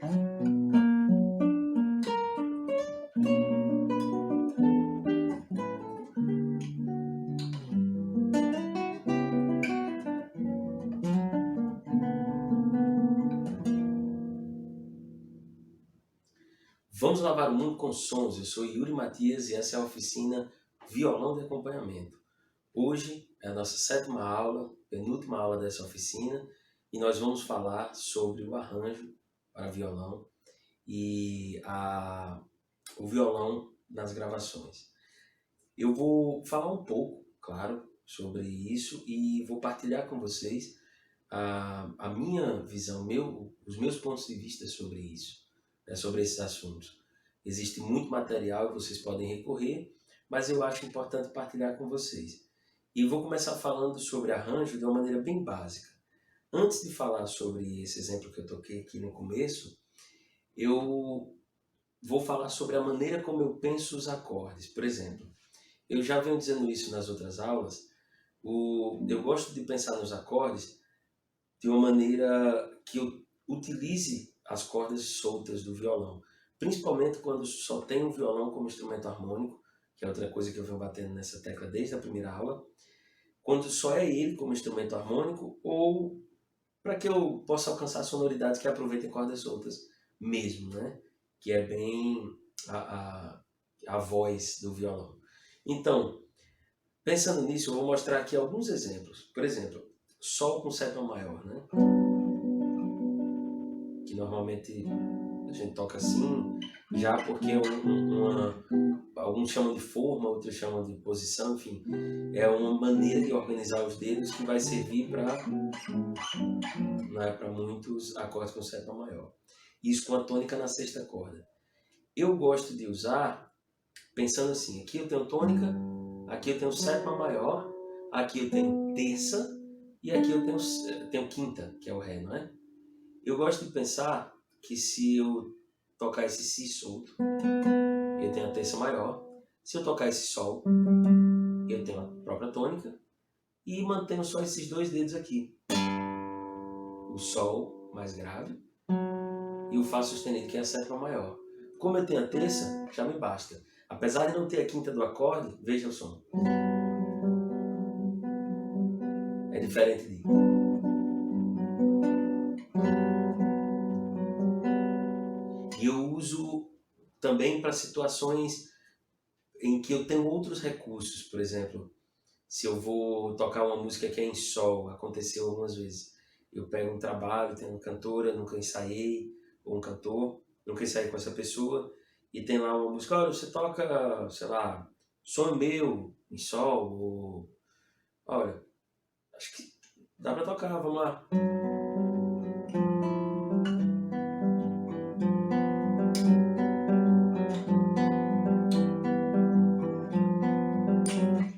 Vamos lavar o mundo com sons. Eu sou Yuri Matias e essa é a oficina Violão de Acompanhamento. Hoje é a nossa sétima aula, penúltima aula dessa oficina, e nós vamos falar sobre o arranjo para violão e o violão nas gravações. Eu vou falar um pouco, claro, sobre isso e vou partilhar com vocês a minha visão, os meus pontos de vista sobre isso, né, sobre esses assuntos. Existe muito material que vocês podem recorrer, mas eu acho importante partilhar com vocês. E vou começar falando sobre arranjo de uma maneira bem básica. Antes de falar sobre esse exemplo que eu toquei aqui no começo, eu vou falar sobre a maneira como eu penso os acordes. Por exemplo, eu já venho dizendo isso nas outras aulas, eu gosto de pensar nos acordes de uma maneira que eu utilize as cordas soltas do violão. Principalmente quando só tem o violão como instrumento harmônico, que é outra coisa que eu venho batendo nessa tecla desde a primeira aula. Quando só é ele como instrumento harmônico, ou para que eu possa alcançar sonoridades que aproveitem cordas soltas mesmo, né? Que é bem a voz do violão. Então, pensando nisso, eu vou mostrar aqui alguns exemplos. Por exemplo, Sol com sétima maior, né? Que normalmente a gente toca assim, já porque alguns chamam de forma, outros chamam de posição, enfim. É uma maneira de organizar os dedos que vai servir para muitos acordes com sétima maior. Isso com a tônica na sexta corda. Eu gosto de usar, pensando assim, aqui eu tenho tônica, aqui eu tenho sétima maior, aqui eu tenho terça, e aqui eu tenho quinta, que é o Ré, não é? Eu gosto de pensar que se eu tocar esse Si solto, eu tenho a terça maior. Se eu tocar esse Sol, eu tenho a própria tônica. E mantenho só esses dois dedos aqui. O Sol mais grave e o Fá sustenido, que é a sétima maior. Como eu tenho a terça, já me basta. Apesar de não ter a quinta do acorde, veja o som. É diferente de... E eu uso também para situações em que eu tenho outros recursos. Por exemplo, se eu vou tocar uma música que é em Sol, aconteceu algumas vezes. Eu pego um trabalho, tenho uma cantora, nunca ensaiei, ou um cantor, nunca ensaiei com essa pessoa, e tem lá uma música, olha, você toca, sei lá, Sonho Meu, em Sol, ou... Olha, acho que dá pra tocar, vamos lá.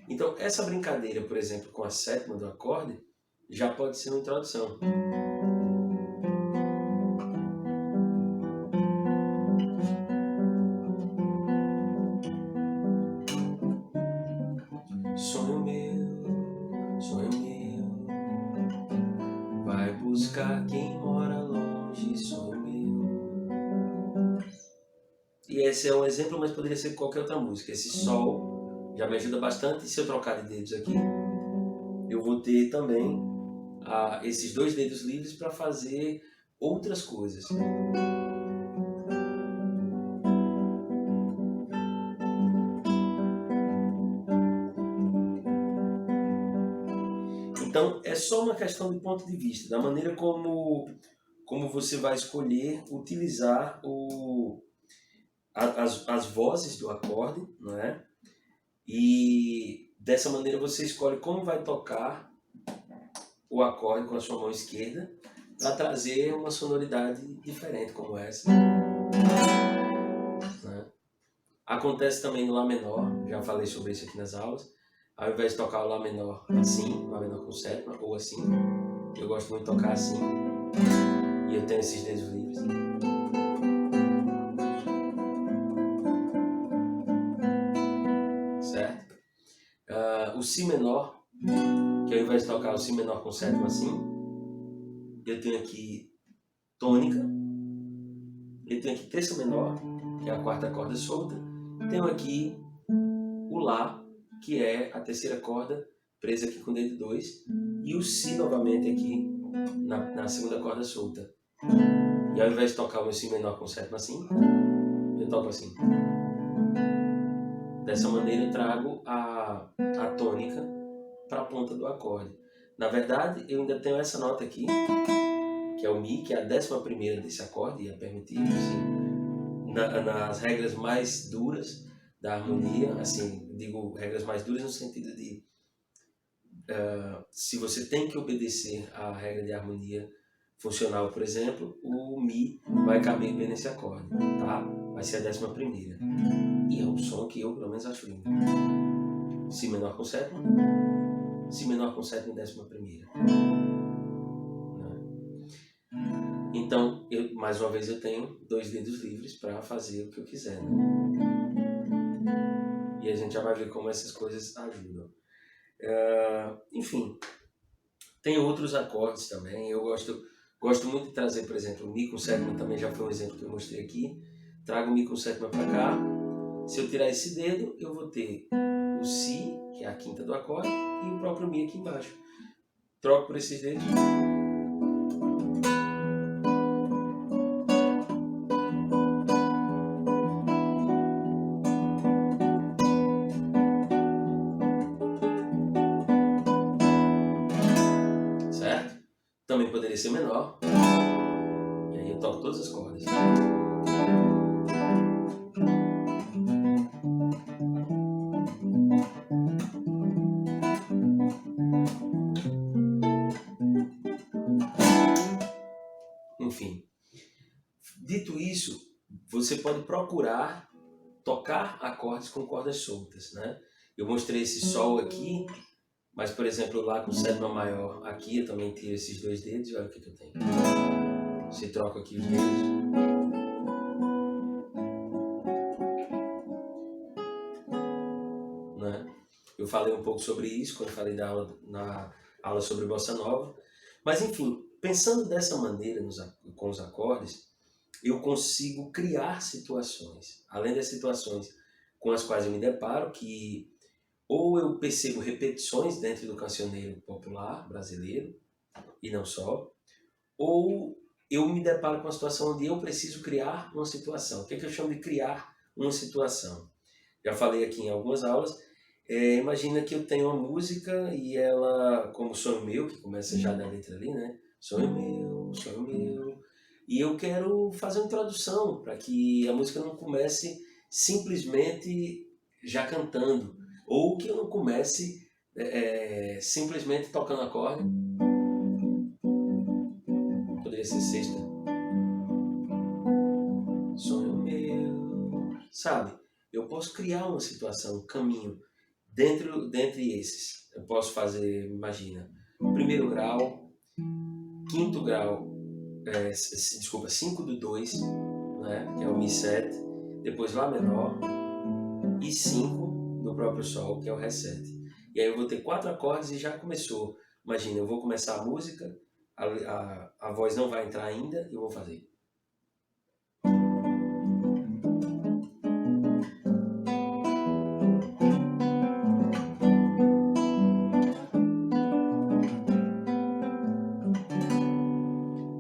Então, essa brincadeira, por exemplo, com a sétima do acorde, já pode ser uma introdução. Sonho meu, vai buscar quem mora longe, sonho meu. E esse é um exemplo, mas poderia ser qualquer outra música. Esse Sol já me ajuda bastante. E se eu trocar de dedos aqui, eu vou ter também esses dois dedos livres para fazer outras coisas. Então, é só uma questão de ponto de vista, da maneira como você vai escolher utilizar as vozes do acorde, não é? E dessa maneira você escolhe como vai tocar o acorde com a sua mão esquerda para trazer uma sonoridade diferente como essa. Né? Acontece também no Lá menor, já falei sobre isso aqui nas aulas. Ao invés de tocar o Lá menor assim, Lá menor com sétima, ou assim, eu gosto muito de tocar assim. E eu tenho esses dedos livres. Certo? O Si menor, que ao invés de tocar o Si menor com sétima assim, eu tenho aqui tônica, Eu tenho aqui terça menor, que é a quarta corda solta. Tenho aqui o Lá, que é a terceira corda presa aqui com o dedo 2. E o Si novamente aqui na segunda corda solta. E ao invés de tocar o meu Si menor com sétima assim, eu toco assim. Dessa maneira eu trago a tônica para a ponta do acorde. Na verdade, eu ainda tenho essa nota aqui, que é o Mi, que é a 11ª desse acorde, e é permitido, assim, nas regras mais duras da harmonia, assim, digo regras mais duras no sentido de se você tem que obedecer à regra de harmonia funcional, por exemplo, o Mi vai caber bem nesse acorde, tá? Vai ser a 11ª. E é um som que eu, pelo menos, acho lindo. Si menor com sétima, Si menor com sétima e 11ª. Então, mais uma vez, eu tenho 2 dedos livres para fazer o que eu quiser. Né? E a gente já vai ver como essas coisas ajudam. Enfim, tem outros acordes também. Eu gosto muito de trazer, por exemplo, o Mi com sétima também já foi um exemplo que eu mostrei aqui. Trago o Mi com sétima para cá. Se eu tirar esse dedo, eu vou ter o Si, que é a quinta do acorde, e o próprio Mi aqui embaixo. Troco por esses dedos. Certo? Também poderia ser menor. E aí eu toco todas as cordas. Enfim, dito isso, você pode procurar tocar acordes com cordas soltas, né? Eu mostrei esse Sol aqui, mas, por exemplo, lá com sétima maior, aqui eu também tiro esses 2 dedos e olha o que eu tenho. Você troca aqui os dedos. Né? Eu falei um pouco sobre isso quando falei na aula sobre Bossa Nova. Mas, enfim, pensando dessa maneira com os acordes, eu consigo criar situações, além das situações com as quais eu me deparo, que ou eu percebo repetições dentro do cancioneiro popular brasileiro, e não só, ou eu me deparo com uma situação onde eu preciso criar uma situação. O que é que eu chamo de criar uma situação? Já falei aqui em algumas aulas, imagina que eu tenho uma música e ela, como Sonho Meu, que começa já da letra ali, né? Sonho meu, e eu quero fazer uma introdução para que a música não comece simplesmente já cantando, ou que eu não comece simplesmente tocando acorde. Poderia ser sexta. Sonho meu, sabe? Eu posso criar uma situação, um caminho dentre esses. Eu posso fazer, imagina, primeiro grau, quinto grau, desculpa, 5 do 2, né, que é o Mi7, depois Lá menor e 5 do próprio Sol, que é o Ré7. E aí eu vou ter 4 acordes e já começou. Imagina, eu vou começar a música, a voz não vai entrar ainda e eu vou fazer.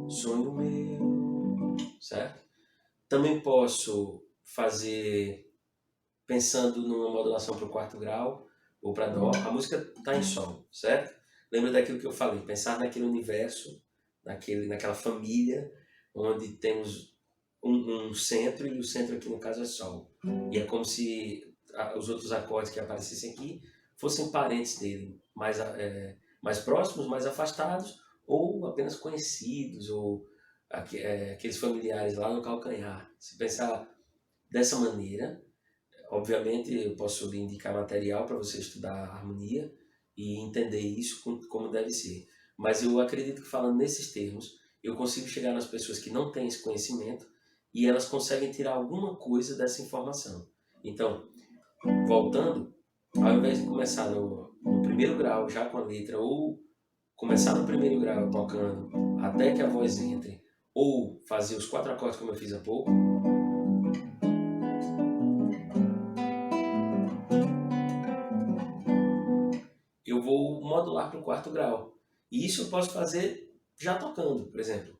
Sonho meu, certo? Também posso fazer pensando numa modulação para o quarto grau ou para Dó. A música está em Sol, certo? Lembra daquilo que eu falei, pensar naquele universo, naquela família, onde temos um centro, e o centro aqui no caso é Sol. E é como se os outros acordes que aparecessem aqui fossem parentes dele, mais próximos, mais afastados, ou apenas conhecidos, ou aqueles familiares lá no calcanhar. Se pensar dessa maneira, obviamente eu posso lhe indicar material para você estudar a harmonia e entender isso como deve ser. Mas eu acredito que falando nesses termos, eu consigo chegar nas pessoas que não têm esse conhecimento e elas conseguem tirar alguma coisa dessa informação. Então, voltando, ao invés de começar no primeiro grau já com a letra, ou começar no primeiro grau tocando até que a voz entre, ou fazer os 4 acordes como eu fiz há pouco, eu vou modular para o 4º grau. E isso eu posso fazer já tocando, por exemplo.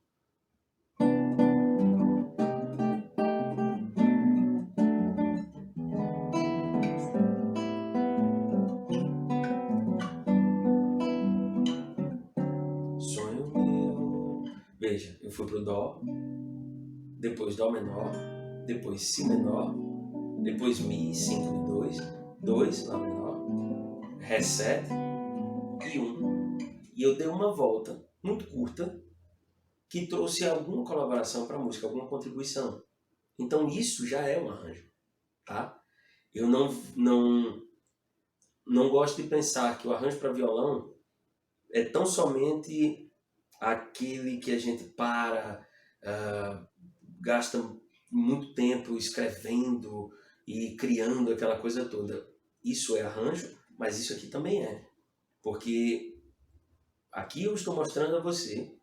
Sonho meu. Veja, eu fui pro Dó, depois Dó menor, depois Si menor, depois Mi, 5 e 2, 2, Lá menor, Ré 7 e 1. E eu dei uma volta muito curta que trouxe alguma colaboração para a música, alguma contribuição. Então isso já é um arranjo, tá? Eu não gosto de pensar que o arranjo para violão é tão somente aquele que a gente gasta muito tempo escrevendo e criando aquela coisa toda. Isso é arranjo, mas isso aqui também é. Porque aqui eu estou mostrando a você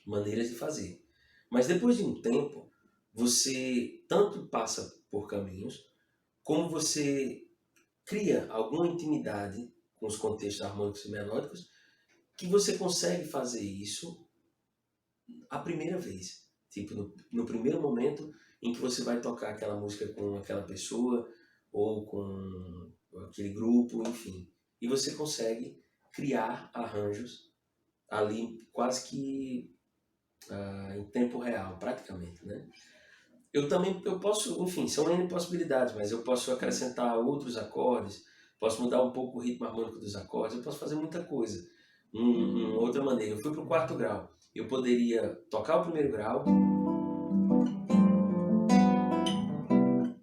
maneiras de fazer. Mas depois de um tempo, você tanto passa por caminhos, como você cria alguma intimidade com os contextos harmônicos e melódicos, que você consegue fazer isso a primeira vez. Tipo, no primeiro momento em que você vai tocar aquela música com aquela pessoa, ou com aquele grupo, enfim. E você consegue criar arranjos ali quase que em tempo real, praticamente, né? Eu posso, enfim, são N possibilidades, mas eu posso acrescentar outros acordes, posso mudar um pouco o ritmo harmônico dos acordes, eu posso fazer muita coisa. Outra maneira, eu fui para o 4º grau, eu poderia tocar o 1º grau,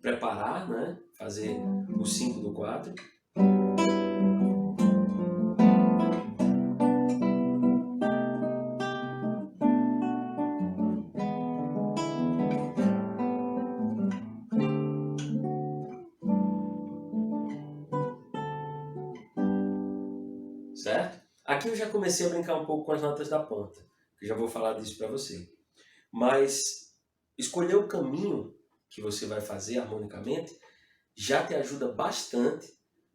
preparar, né? Fazer o 5 do 4, certo? Aqui eu já comecei a brincar um pouco com as notas da ponta, que já vou falar disso para você. Mas escolher o caminho que você vai fazer harmonicamente já te ajuda bastante,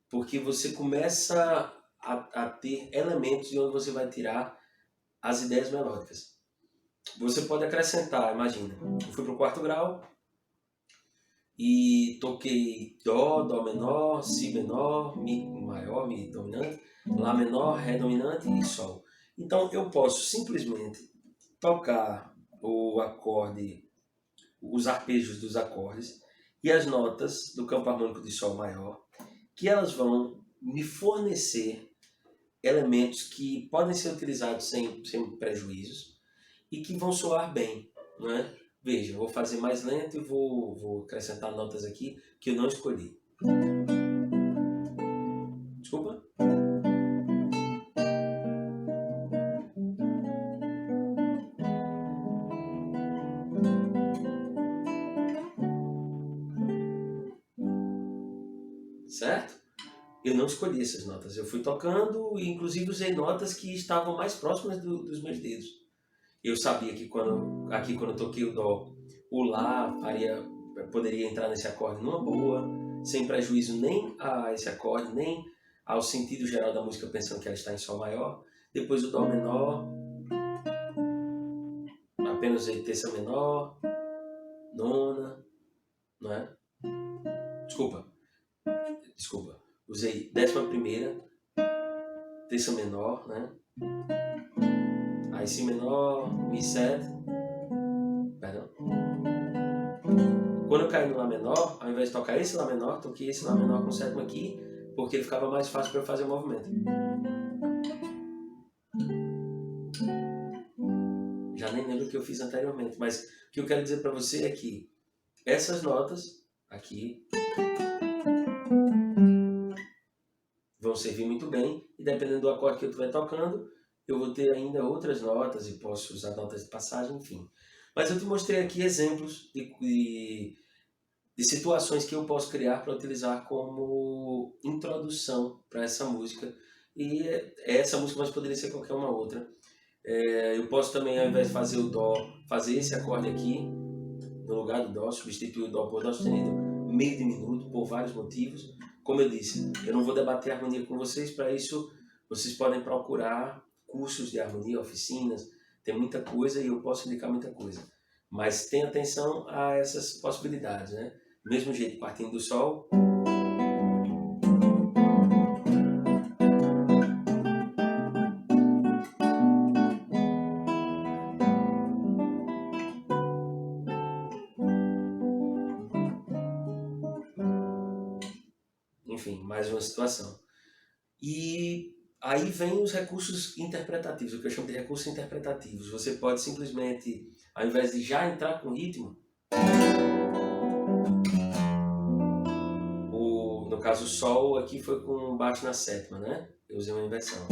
porque você começa a ter elementos de onde você vai tirar as ideias melódicas. Você pode acrescentar, imagina, eu fui para o 4º grau e toquei Dó, Dó menor, Si menor, Mi maior, Mi dominante, Lá menor, Ré dominante e Sol. Então eu posso simplesmente tocar o acorde, os arpejos dos acordes e as notas do campo harmônico de Sol maior, que elas vão me fornecer elementos que podem ser utilizados sem prejuízos e que vão soar bem, né? Veja, eu vou fazer mais lento e vou acrescentar notas aqui que eu não escolhi. Desculpa? Certo? Eu não escolhi essas notas. Eu fui tocando e inclusive usei notas que estavam mais próximas dos meus dedos. Eu sabia que aqui quando eu toquei o Dó, o Lá poderia entrar nesse acorde numa boa, sem prejuízo nem a esse acorde, nem ao sentido geral da música, pensando que ela está em Sol maior. Depois o Dó menor, apenas usei terça menor, nona, não é? Desculpa. Usei 11ª, terça menor, né? Aí Si menor, Mi 7, perdão. Quando eu caí no Lá menor, ao invés de tocar esse Lá menor, toquei esse Lá menor com o 7º aqui, porque ele ficava mais fácil para eu fazer o movimento. Já nem lembro o que eu fiz anteriormente, mas o que eu quero dizer para você é que essas notas aqui vão servir muito bem, e dependendo do acorde que eu estiver tocando, eu vou ter ainda outras notas e posso usar notas de passagem, enfim. Mas eu te mostrei aqui exemplos de situações que eu posso criar para utilizar como introdução para essa música. E é essa música, mas poderia ser qualquer uma outra. Eu posso também, ao invés de fazer o Dó, fazer esse acorde aqui, no lugar do Dó, substituir o Dó por Dó sustenido meio diminuto, por vários motivos. Como eu disse, eu não vou debater harmonia com vocês, para isso vocês podem procurar cursos de harmonia, oficinas, tem muita coisa e eu posso indicar muita coisa. Mas tenha atenção a essas possibilidades, né? Do mesmo jeito, partindo do Sol, enfim, mais uma situação. E aí vem os recursos interpretativos, o que eu chamo de recursos interpretativos. Você pode simplesmente, ao invés de já entrar com ritmo, no caso o Sol aqui foi com baixo na sétima, né? Eu usei uma inversão.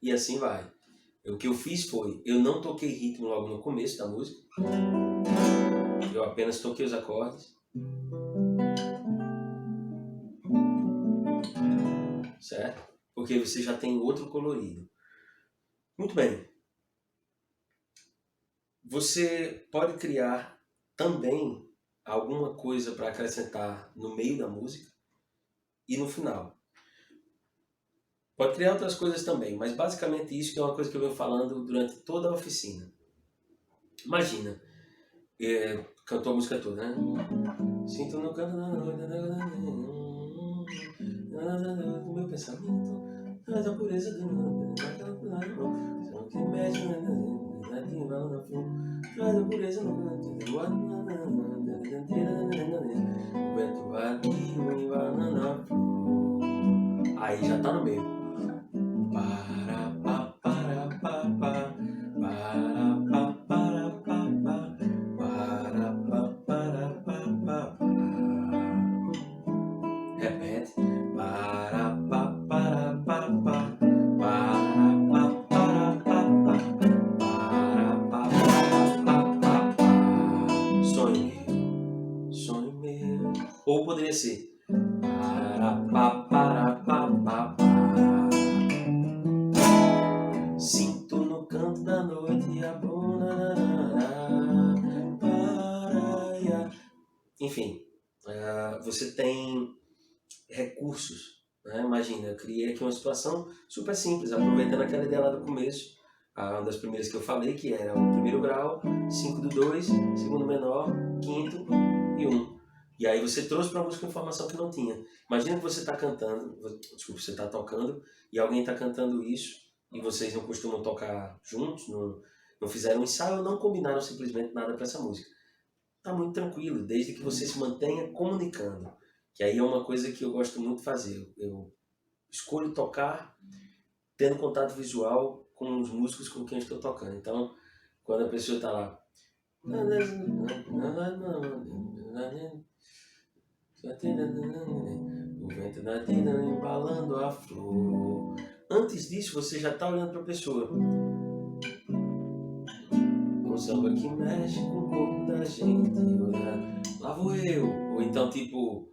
E assim vai. O que eu fiz foi, eu não toquei ritmo logo no começo da música, eu apenas toquei os acordes, certo? Porque você já tem outro colorido. Muito bem. Você pode criar também alguma coisa para acrescentar no meio da música e no final. Pode criar outras coisas também, mas basicamente isso que é uma coisa que eu venho falando durante toda a oficina. Imagina, cantou a música toda, né? Sinto no canto do meu pensamento, traz a pureza do mundo, são que mexe traz a pureza no canto, o vento vai aqui, vai na flor. Aí já tá no meio. Para pa para pa pa para pa para pa pa para pa para pa pa. Repete. Para pa para pa pa para pa para pa pa para pa para pa pa. Sonho meu. Ou poderia ser para pa para pa pa pa. Sinto no canto da noite a praia. Enfim, você tem recursos, né? Imagina, eu criei aqui uma situação super simples, aproveitando aquela ideia lá do começo, uma das primeiras que eu falei, que era o primeiro grau, 5 do 2, segundo menor, quinto e 1. E aí você trouxe para a música informação que não tinha. Imagina que você está cantando, desculpa, você está tocando e alguém está cantando isso e vocês não costumam tocar juntos, não fizeram um ensaio, não combinaram simplesmente nada para essa música. Tá muito tranquilo, desde que você se mantenha comunicando. Que aí é uma coisa que eu gosto muito de fazer. Eu escolho tocar tendo contato visual com os músicos com quem eu estou tocando. Então, quando a pessoa está lá... O vento da tenda embalando a flor. Antes disso, você já está olhando para a pessoa. Um samba que mexe com o corpo da gente. Lá vou eu. Ou então, tipo...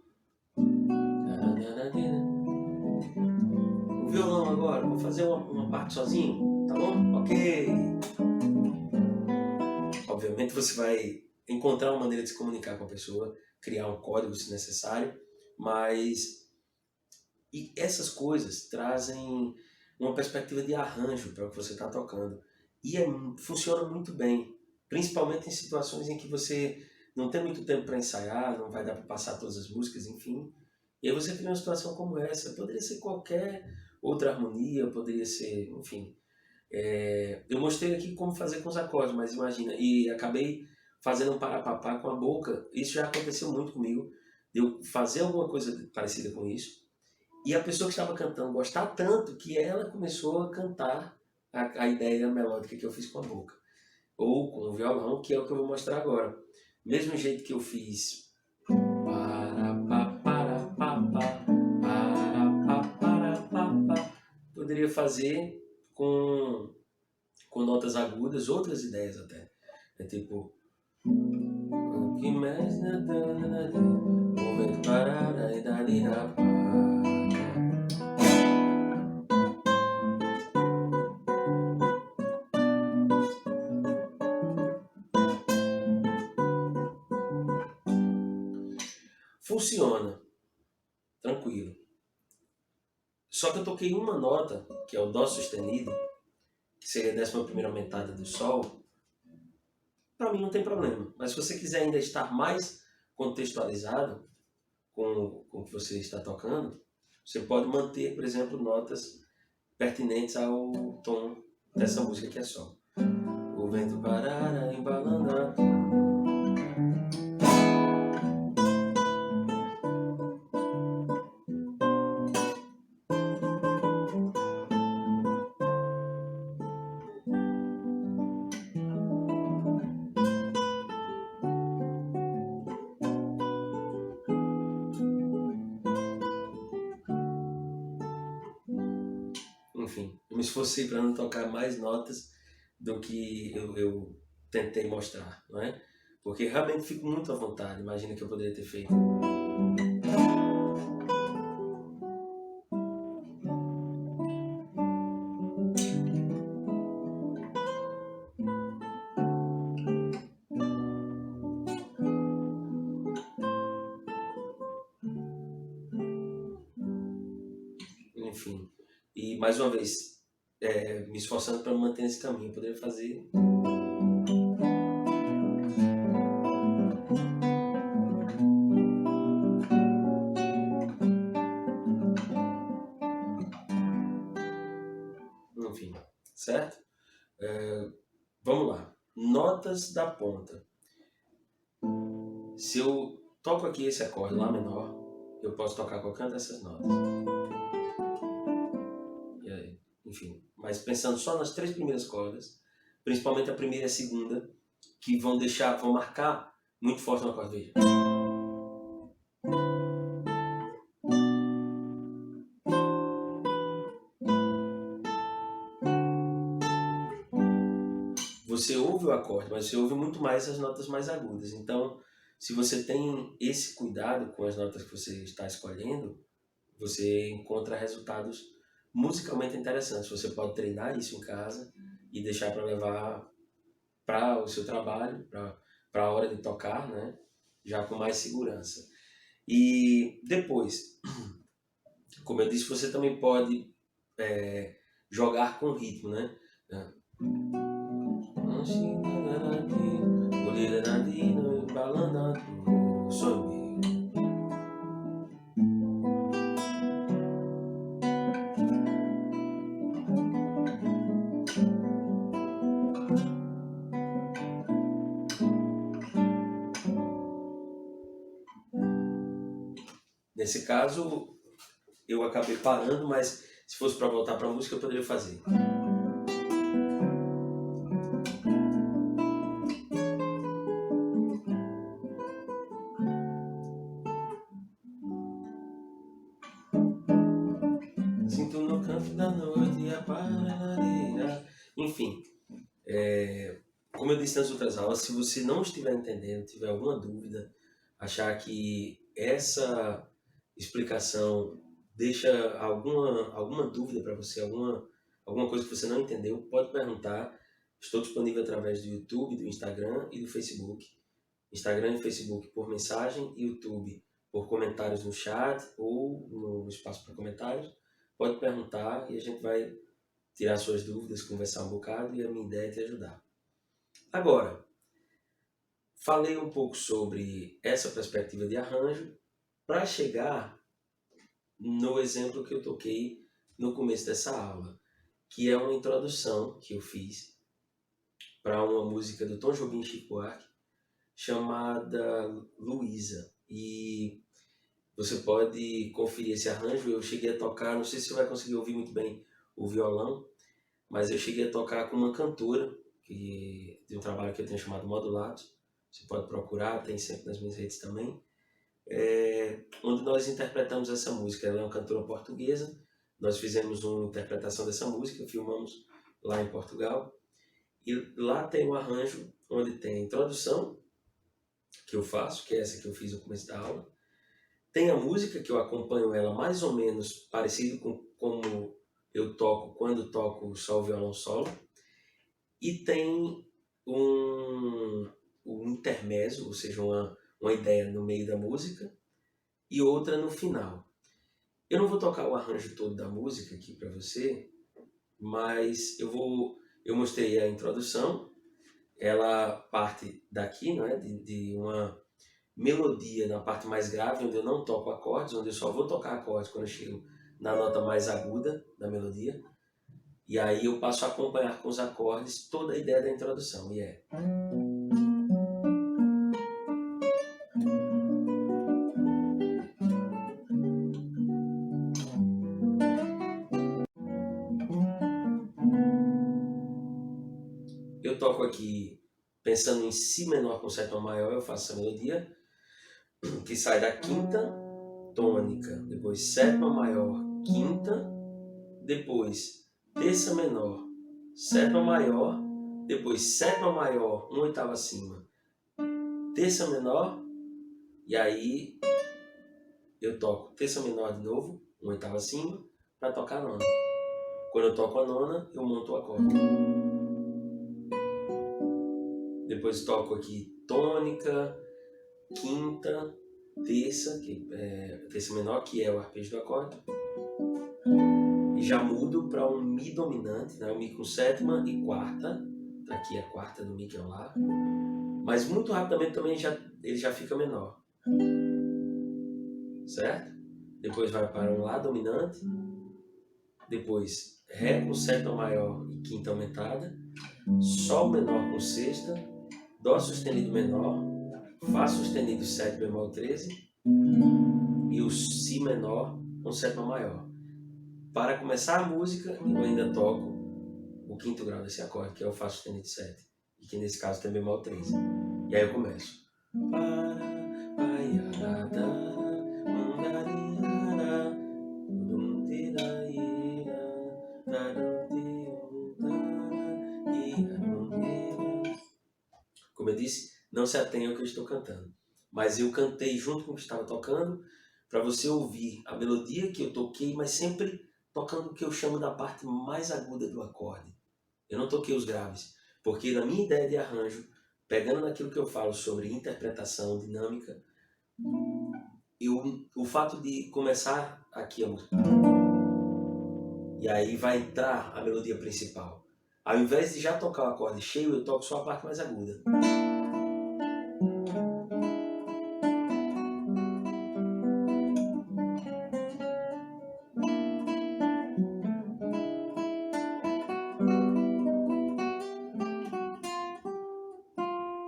O violão agora, vou fazer uma parte sozinho, tá bom? Ok. Obviamente você vai encontrar uma maneira de se comunicar com a pessoa, criar um código se necessário, mas e essas coisas trazem uma perspectiva de arranjo para o que você está tocando e funciona muito bem, principalmente em situações em que você não tem muito tempo para ensaiar, não vai dar para passar todas as músicas, enfim. E aí você cria uma situação como essa, poderia ser qualquer outra harmonia, poderia ser, enfim. Eu mostrei aqui como fazer com os acordes, mas imagina, e acabei fazendo um parapapá com a boca. Isso já aconteceu muito comigo, de eu fazer alguma coisa parecida com isso, e a pessoa que estava cantando gostar tanto que ela começou a cantar a ideia melódica que eu fiz com a boca, ou com o violão, que é o que eu vou mostrar agora. mesmo jeito que eu fiz para pa para pa pa para pa para pa pa, poderia fazer com notas agudas, outras ideias até. É tipo o que mais o vento parará e dará pá. Funciona, tranquilo. Só que eu toquei uma nota, que é o Dó sustenido, que seria a 11ª aumentada do Sol. Para mim não tem problema. Mas se você quiser ainda estar mais contextualizado com o que você está tocando, você pode manter, por exemplo, notas pertinentes ao tom dessa música que é Sol. O vento parará embalando a... Enfim, eu me esforcei para não tocar mais notas do que eu tentei mostrar, não é? Porque realmente fico muito à vontade. Imagina que eu poderia ter feito. Enfim. E mais uma vez, me esforçando para manter esse caminho, eu poderia fazer. Enfim, certo? Vamos lá. Notas da ponta. Se eu toco aqui esse acorde Lá menor, eu posso tocar qualquer uma dessas notas. E aí, enfim, mas pensando só nas 3 primeiras cordas, principalmente a primeira e a segunda, que vão marcar muito forte no acorde. Veja. Você ouve o acorde, mas você ouve muito mais as notas mais agudas. Então, se você tem esse cuidado com as notas que você está escolhendo, você encontra resultados musicalmente interessantes. Você pode treinar isso em casa e deixar para levar para o seu trabalho, para a hora de tocar, né? Já com mais segurança. E depois, como eu disse, você também pode jogar com ritmo, né? Nesse caso, eu acabei parando, mas se fosse para voltar para a música, eu poderia fazer. Sinto no canto da noite a paradeira. Enfim, como eu disse nas outras aulas, se você não estiver entendendo, tiver alguma dúvida, achar que essa explicação deixa alguma dúvida para você, alguma coisa que você não entendeu, pode perguntar. Estou disponível através do YouTube, do Instagram e do Facebook. Instagram e Facebook por mensagem, YouTube por comentários no chat ou no espaço para comentários. Pode perguntar e a gente vai tirar suas dúvidas, conversar um bocado, e a minha ideia é te ajudar. Agora, falei um pouco sobre essa perspectiva de arranjo para chegar no exemplo que eu toquei no começo dessa aula, que é uma introdução que eu fiz para uma música do Tom Jobim e Chico Buarque chamada Luísa. E você pode conferir esse arranjo. Eu cheguei a tocar, não sei se você vai conseguir ouvir muito bem o violão, mas eu cheguei a tocar com uma cantora de um trabalho que eu tenho chamado Modulato, você pode procurar, tem sempre nas minhas redes também, onde nós interpretamos essa música. Ela é uma cantora portuguesa, nós fizemos uma interpretação dessa música, filmamos lá em Portugal, e lá tem um arranjo onde tem a introdução, que eu faço, que é essa que eu fiz no começo da aula, tem a música que eu acompanho ela mais ou menos parecido com como eu toco quando toco só o violão solo, e tem um intermezzo, ou seja, uma ideia no meio da música e outra no final. Eu não vou tocar o arranjo todo da música aqui para você, mas eu mostrei a introdução, ela parte daqui, não é? De uma melodia na parte mais grave, onde eu não toco acordes, onde eu só vou tocar acordes quando eu chego na nota mais aguda da melodia. E aí eu passo a acompanhar com os acordes toda a ideia da introdução. E é... Eu toco aqui pensando em Si menor com sétima maior, eu faço essa melodia, que sai da quinta tônica, depois sétima maior, quinta, depois terça menor, sétima maior, depois sétima maior, uma oitava acima, terça menor, e aí eu toco terça menor de novo, uma oitava acima, para tocar a nona. Quando eu toco a nona, eu monto o acorde. Depois toco aqui tônica, quinta, terça, terça menor, que é o arpejo do acorde. E já mudo para um Mi dominante, né? O Mi com sétima e quarta. Aqui a quarta do Mi, que é o Lá. Mas muito rapidamente também ele já fica menor. Certo? Depois vai para um Lá dominante. Depois Ré com sétima maior e quinta aumentada. Sol menor com sexta. Dó sustenido menor. Fá sustenido 7 bemol 13. E o Si menor com sétima maior. Para começar a música, eu ainda toco o quinto grau desse acorde, que é o Fá sustenido 7, e que nesse caso tem bemol 13. E aí eu começo. Como eu disse, não se atenha ao que eu estou cantando. Mas eu cantei junto com o que estava tocando, para você ouvir a melodia que eu toquei, mas sempre tocando o que eu chamo da parte mais aguda do acorde. Eu não toquei os graves, porque na minha ideia de arranjo, pegando naquilo que eu falo sobre interpretação, dinâmica, o fato de começar aqui a música, e aí vai entrar a melodia principal. Ao invés de já tocar o acorde cheio, eu toco só a parte mais aguda.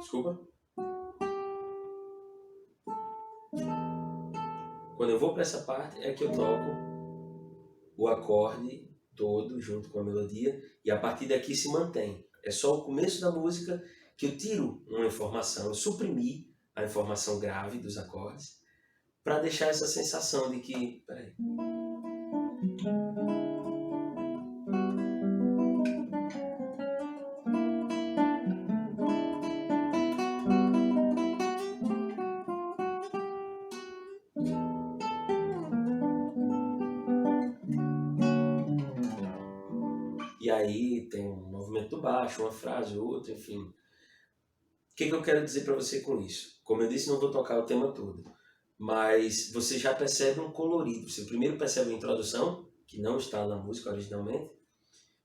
Desculpa. Quando eu vou para essa parte é que eu toco o acorde todo junto com a melodia, e a partir daqui se mantém. É só o começo da música que eu tiro uma informação, eu suprimi a informação grave dos acordes, para deixar essa sensação de que... Peraí. E aí tem um movimento do baixo, uma frase, outra, enfim. O que eu quero dizer para você com isso? Como eu disse, não vou tocar o tema todo, mas você já percebe um colorido. Você primeiro percebe a introdução, que não está na música originalmente.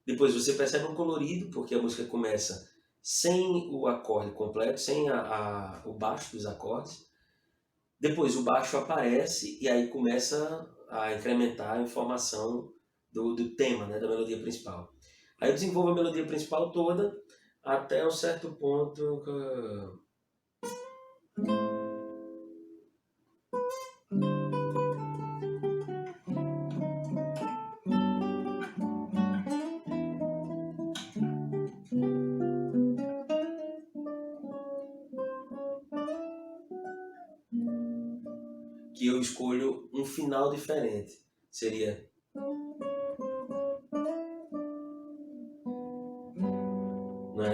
Depois você percebe um colorido, porque a música começa sem o acorde completo, sem o baixo dos acordes. Depois o baixo aparece e aí começa a incrementar a informação do tema, né, da melodia principal. Aí eu desenvolvo a melodia principal toda até um certo ponto que eu escolho um final diferente. Seria...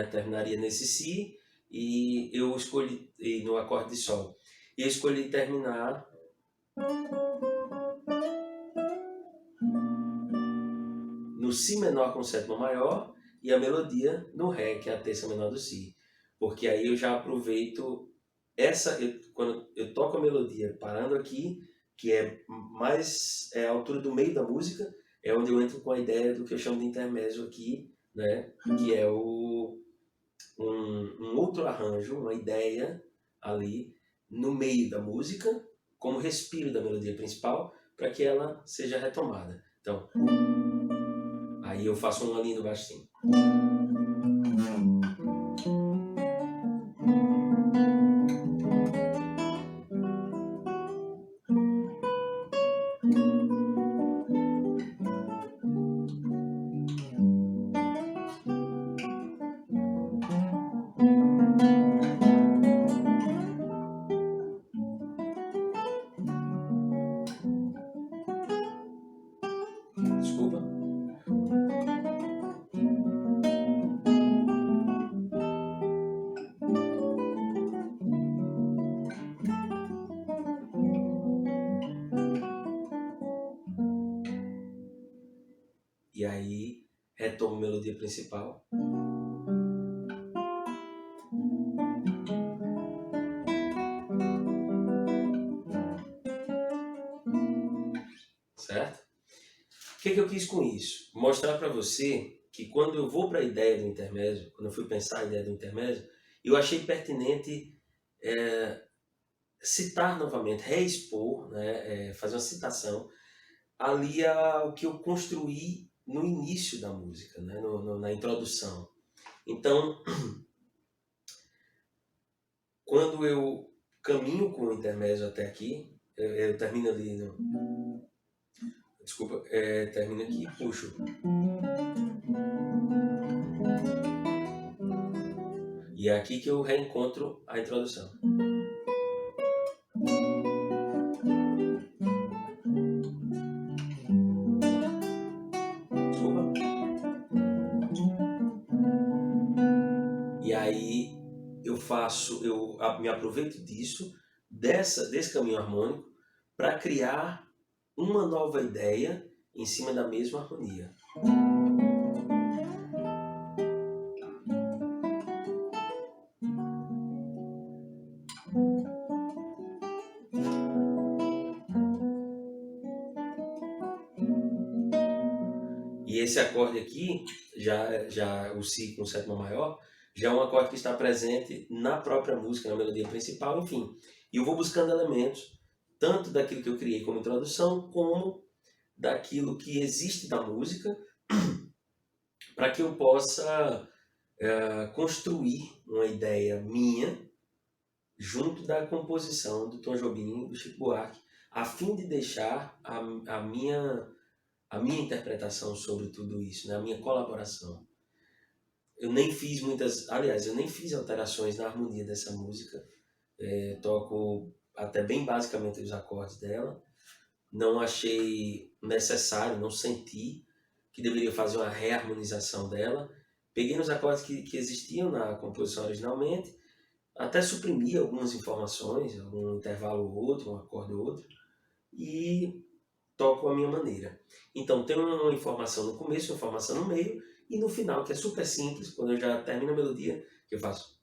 terminaria nesse Si e eu escolhi no acorde de Sol. E eu escolhi terminar no Si menor com sétima maior e a melodia no Ré, que é a terça menor do Si. Porque aí eu já aproveito quando eu toco a melodia parando aqui, que é mais a altura do meio da música, é onde eu entro com a ideia do que eu chamo de intermezzo aqui, né? Que é um outro arranjo, uma ideia ali no meio da música, como respiro da melodia principal, para que ela seja retomada. Então, aí eu faço uma linha do baixo assim. Desculpa. E aí retomo a melodia principal. Certo? O que eu quis com isso? Mostrar para você que quando eu vou para a ideia do intermezzo, quando eu fui pensar a ideia do intermezzo, eu achei pertinente citar novamente, reexpor, né, fazer uma citação ali ao que eu construí no início da música, né, na introdução. Então, quando eu caminho com o intermezzo até aqui, eu termino ali no... Desculpa, termino aqui e puxo. E é aqui que eu reencontro a introdução. Desculpa. E aí eu me aproveito desse caminho harmônico, para criar uma nova ideia em cima da mesma harmonia. E esse acorde aqui, já o Si com sétima maior, já é um acorde que está presente na própria música, na melodia principal, enfim. E eu vou buscando elementos, tanto daquilo que eu criei como introdução, como daquilo que existe da música, para que eu possa construir uma ideia minha junto da composição do Tom Jobim e do Chico Buarque, a fim de deixar a minha interpretação sobre tudo isso, né? A minha colaboração. Eu nem fiz alterações na harmonia dessa música. Toco até bem basicamente os acordes dela. Não achei necessário, não senti que deveria fazer uma reharmonização dela. Peguei nos acordes que existiam na composição originalmente, até suprimi algumas informações, algum intervalo ou outro, um acorde ou outro, e toco a minha maneira. Então tem uma informação no começo, uma informação no meio, e no final, que é super simples, quando eu já termino a melodia, que eu faço.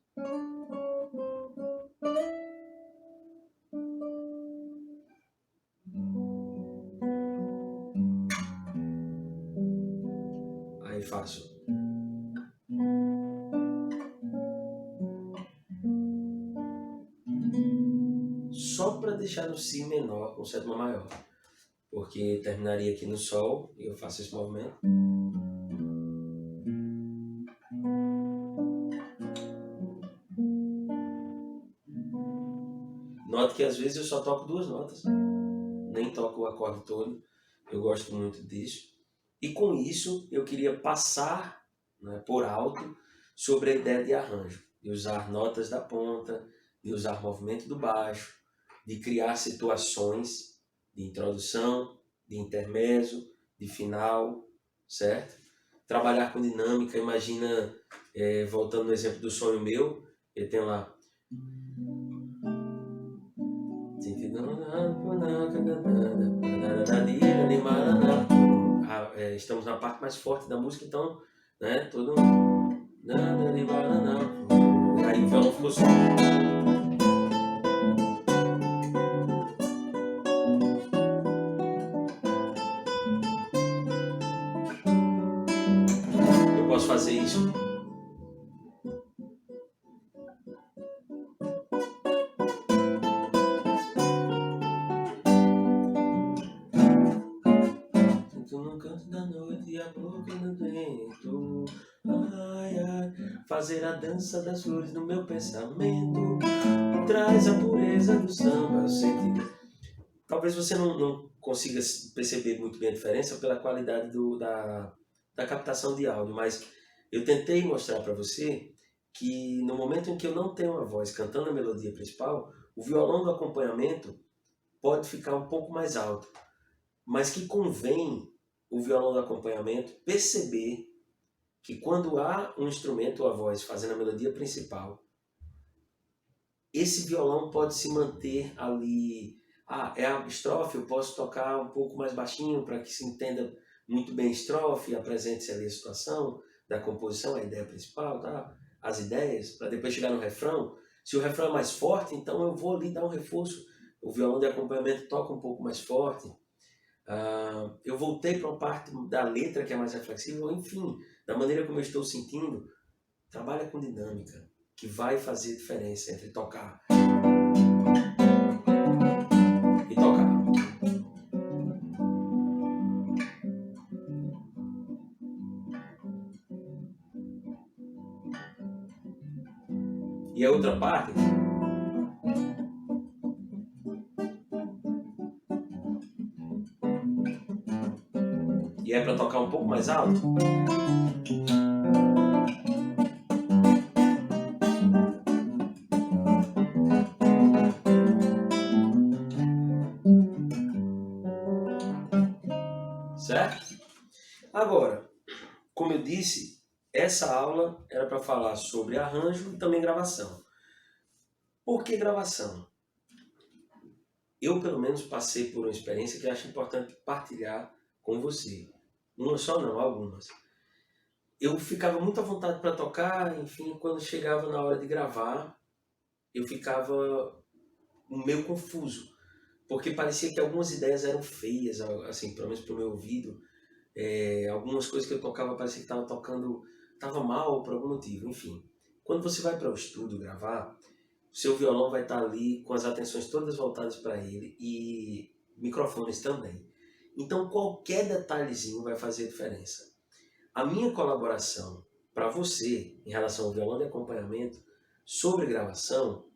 Aí faço. Só para deixar no Si menor com sétima maior, porque terminaria aqui no Sol e eu faço esse movimento. Note que às vezes eu só toco duas notas, nem toco o acorde todo, eu gosto muito disso. E com isso eu queria passar, né, por alto sobre a ideia de arranjo, de usar notas da ponta, de usar movimento do baixo, de criar situações de introdução, de intermezzo, de final, certo? Trabalhar com dinâmica, imagina, voltando no exemplo do sonho meu, eu tenho lá. Estamos na parte mais forte da música, então, né, todo. E aí o violão ficou só. Eu posso fazer isso. No canto da noite e a boca no vento, ai, ai, fazer a dança das flores no meu pensamento, traz a pureza do samba, sentido. Talvez você não consiga perceber muito bem a diferença pela qualidade da captação de áudio, mas eu tentei mostrar para você que no momento em que eu não tenho uma voz cantando a melodia principal, o violão do acompanhamento pode ficar um pouco mais alto, mas que convém o violão do acompanhamento perceber que quando há um instrumento ou a voz fazendo a melodia principal, esse violão pode se manter ali. É a estrofe, eu posso tocar um pouco mais baixinho para que se entenda muito bem a estrofe, apresente-se ali a situação da composição, a ideia principal, tá? As ideias, para depois chegar no refrão. Se o refrão é mais forte, então eu vou ali dar um reforço. O violão de acompanhamento toca um pouco mais forte. Eu voltei para uma parte da letra que é mais reflexível, enfim, da maneira como eu estou sentindo, trabalha com dinâmica, que vai fazer diferença entre tocar e tocar. E a outra parte, e é para tocar um pouco mais alto. Certo? Agora, como eu disse, essa aula era para falar sobre arranjo e também gravação. Por que gravação? Eu, pelo menos, passei por uma experiência que acho importante partilhar com você. Uma só não, algumas. Eu ficava muito à vontade para tocar, enfim, quando chegava na hora de gravar, eu ficava meio confuso, porque parecia que algumas ideias eram feias, assim, pelo menos para o meu ouvido. Algumas coisas que eu tocava parecia que estava tocando, estava mal por algum motivo, enfim. Quando você vai para o estúdio gravar, o seu violão vai estar ali com as atenções todas voltadas para ele e microfones também. Então qualquer detalhezinho vai fazer diferença. A minha colaboração para você em relação ao violão de acompanhamento sobre gravação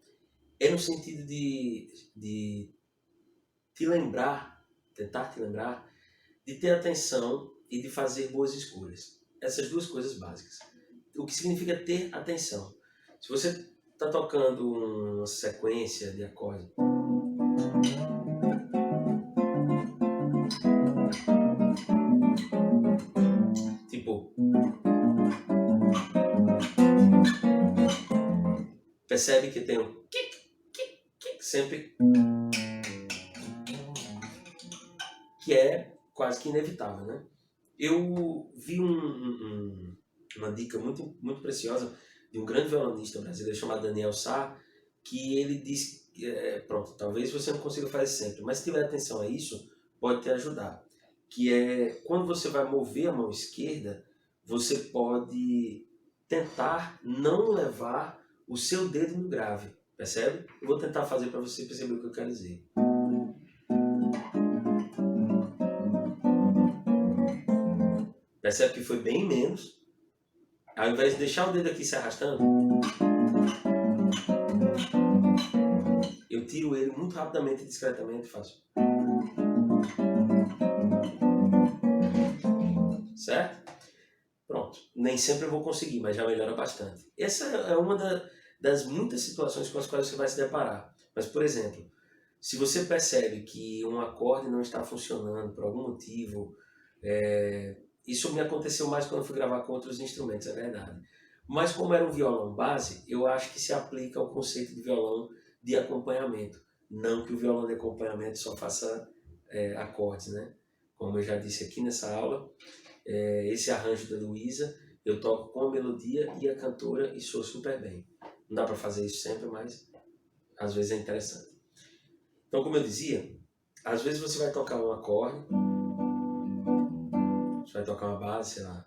é no sentido de te lembrar, tentar te lembrar, de ter atenção e de fazer boas escolhas. Essas duas coisas básicas. O que significa ter atenção? Se você está tocando uma sequência de acordes, tipo, percebe que tem um sempre, que é quase que inevitável, né? Eu vi uma dica muito, muito preciosa de um grande violonista brasileiro chamado Daniel Sá, que ele disse, pronto, talvez você não consiga fazer sempre, mas se tiver atenção a isso, pode te ajudar. Que é, quando você vai mover a mão esquerda, você pode tentar não levar o seu dedo no grave, percebe? Eu vou tentar fazer para você perceber o que eu quero dizer. Percebe que foi bem menos. Ao invés de deixar o dedo aqui se arrastando, eu tiro ele muito rapidamente e discretamente e faço. Certo? Pronto. Nem sempre eu vou conseguir, mas já melhora bastante. Essa é uma das muitas situações com as quais você vai se deparar. Mas, por exemplo, Se você percebe que um acorde não está funcionando por algum motivo, isso me aconteceu mais quando eu fui gravar com outros instrumentos, é verdade. Mas como era um violão base, eu acho que se aplica ao conceito de violão de acompanhamento. Não que o violão de acompanhamento só faça acordes, né? Como eu já disse aqui nessa aula, esse arranjo da Luísa, eu toco com a melodia e a cantora e sou super bem. Não dá para fazer isso sempre, mas às vezes é interessante. Então, como eu dizia, às vezes você vai tocar um acorde, você vai tocar uma base, sei lá.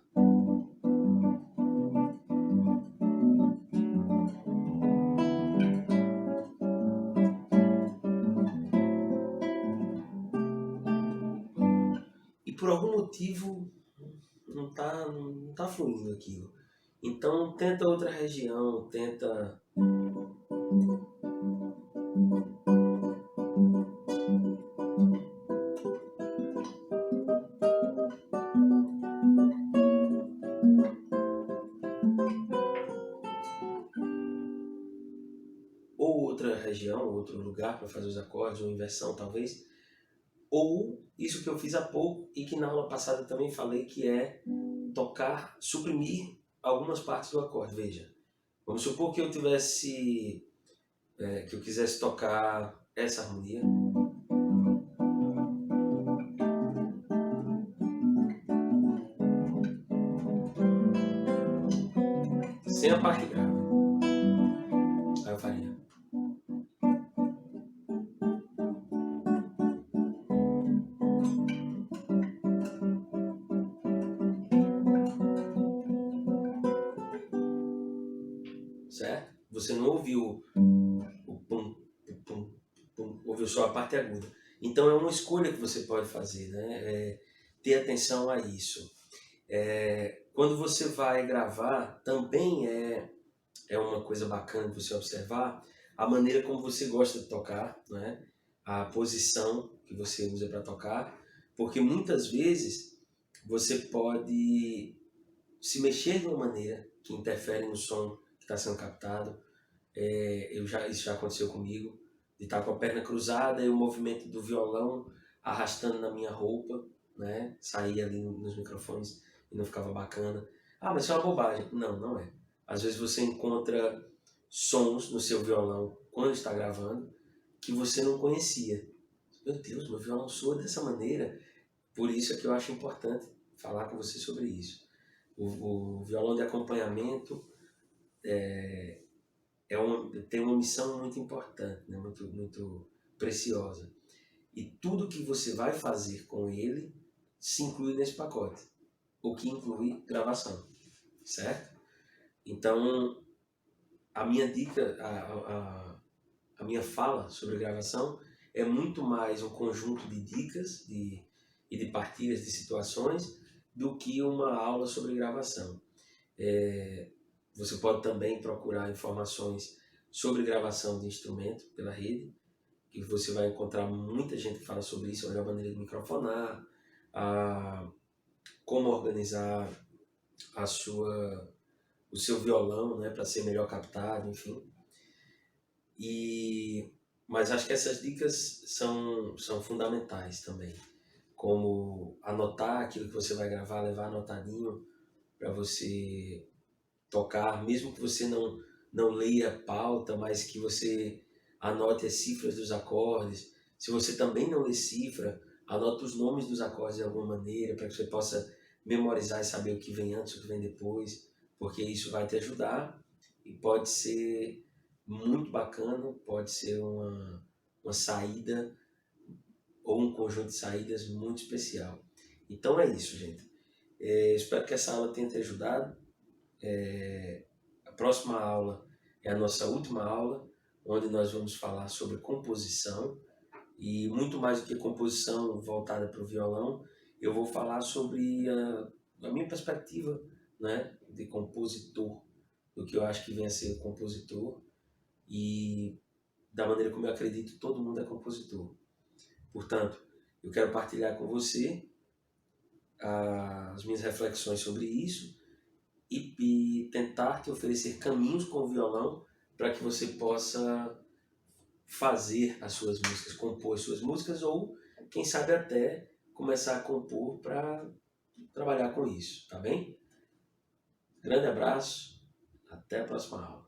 E por algum motivo não tá fluindo aquilo. Então tenta outra região, tenta. Ou outra região, outro lugar para fazer os acordes, ou inversão talvez. Ou isso que eu fiz há pouco e que na aula passada também falei, que é tocar, suprimir algumas partes do acorde. Veja, vamos supor que eu tivesse, que eu quisesse tocar essa harmonia. Sem a parte grave. Aí eu faria. Certo? Você não ouviu o pum, pum, pum, ouviu só a parte aguda. Então é uma escolha que você pode fazer, né? Ter atenção a isso. Quando você vai gravar, também é uma coisa bacana de você observar a maneira como você gosta de tocar, né? A posição que você usa para tocar, porque muitas vezes você pode se mexer de uma maneira que interfere no som que está sendo captado. Isso já aconteceu comigo, de estar com a perna cruzada e o movimento do violão arrastando na minha roupa, né? Saía ali nos microfones e não ficava bacana. Ah, mas isso é uma bobagem. Não, não é. Às vezes você encontra sons no seu violão quando está gravando que você não conhecia. Meu Deus, meu violão soa dessa maneira. Por isso é que eu acho importante falar com você sobre isso. O violão de acompanhamento tem uma missão muito importante, né? Muito preciosa. E tudo que você vai fazer com ele se inclui nesse pacote, o que inclui gravação, certo? Então, a minha dica, a minha fala sobre gravação é muito mais um conjunto de dicas e de partilhas de situações do que uma aula sobre gravação. Você pode também procurar informações sobre gravação de instrumento pela rede, que você vai encontrar muita gente que fala sobre isso, a melhor maneira de microfonar, como organizar o seu violão, né, para ser melhor captado, enfim. Mas acho que essas dicas são fundamentais também, como anotar aquilo que você vai gravar, levar anotadinho para você tocar, mesmo que você não leia a pauta, mas que você anote as cifras dos acordes. Se você também não lê cifra, anote os nomes dos acordes de alguma maneira, para que você possa memorizar e saber o que vem antes, o que vem depois, porque isso vai te ajudar e pode ser muito bacana, pode ser uma saída ou um conjunto de saídas muito especial. Então é isso, gente. Espero que essa aula tenha te ajudado. A próxima aula é a nossa última aula, onde nós vamos falar sobre composição e muito mais do que composição voltada para o violão, eu vou falar sobre a minha perspectiva, né, de compositor, do que eu acho que vem a ser compositor e da maneira como eu acredito que todo mundo é compositor. Portanto, eu quero partilhar com você as minhas reflexões sobre isso e tentar te oferecer caminhos com o violão para que você possa fazer as suas músicas, compor as suas músicas ou, quem sabe, até começar a compor para trabalhar com isso, tá bem? Grande abraço, até a próxima aula.